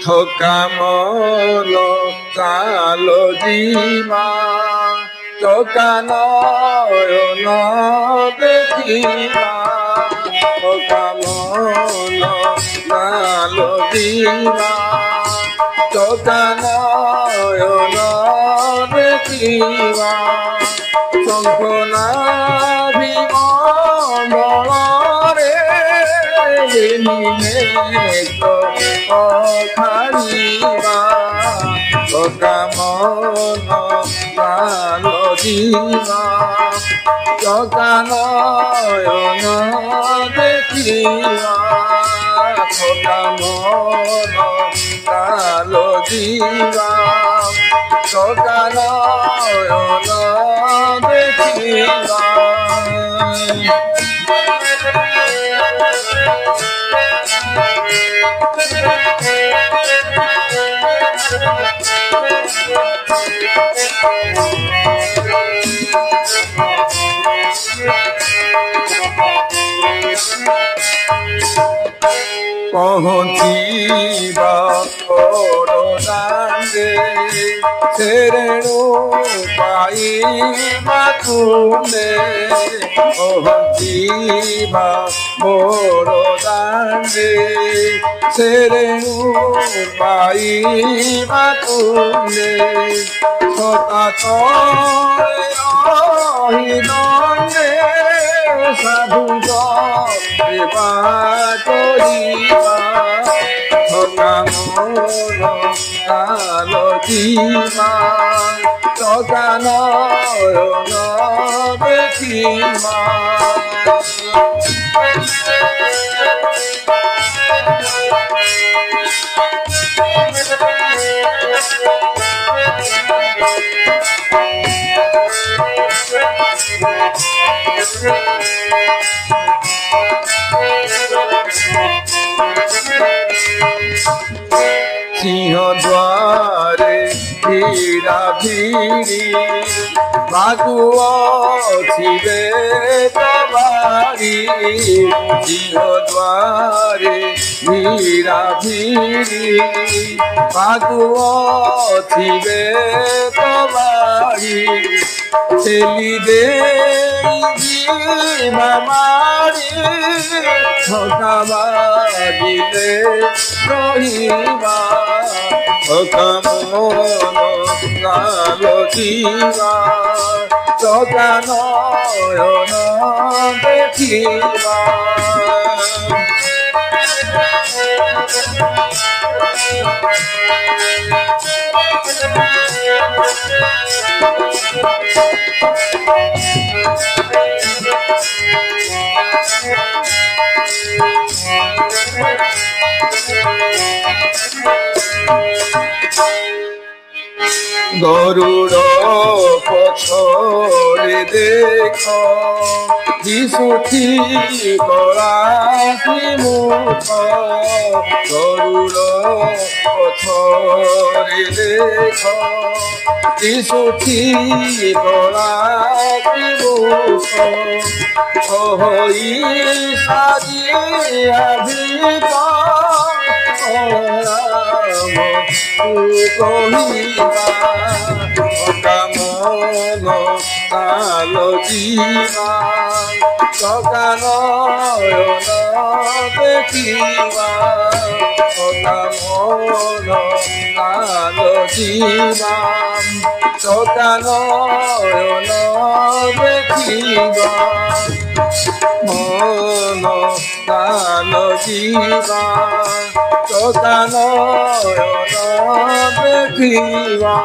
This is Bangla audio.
থকামল কালো জিমা চোকা নয়ন দেখিবা থকামল কালো জিমা চোকা নয়ন দেখিবা শঙ্খনাভি মণ্ডলে খালিবা কামন কালো দিবা চকানয়ন দেখিবা কামন কালো দিবা চকানয়ন দেখিবা পਹੁঁচিবা দাণ্ডে সেরেণু পাইবা তুলে পহুঁচিবা বড় দাণ্ডে সেরেণু পাইবা তুলে সতাতরে সাধু সেবা করিবা কামল কালো জিমা চকানয়ন দেখিবা সিংহদ্বারে ভিড়া ভিড়ি ভাগুয়াছিবে তোমারি সিংহদ্বারে ভিড়া ভিড়ি ভাগুয়াছিবে তোমারি ছেলি দে মামারি ঠকাবাদিলে রহিবা কামন কালো জিমা চকানয়ন দেখিবা গরুড় পছরে দেখ যিশুঠি করাতি মুখ গরুড় পছরে দেখ যিশুঠি করাতি মুখ হই সাজিয়া ভিক কহিবা কামল কালো জিমা চকানয়ন দেখিবা কামল কালো জিমা চকানয়ন দেখিবা মন কালো জিমা চকানয়ন দেখিবা।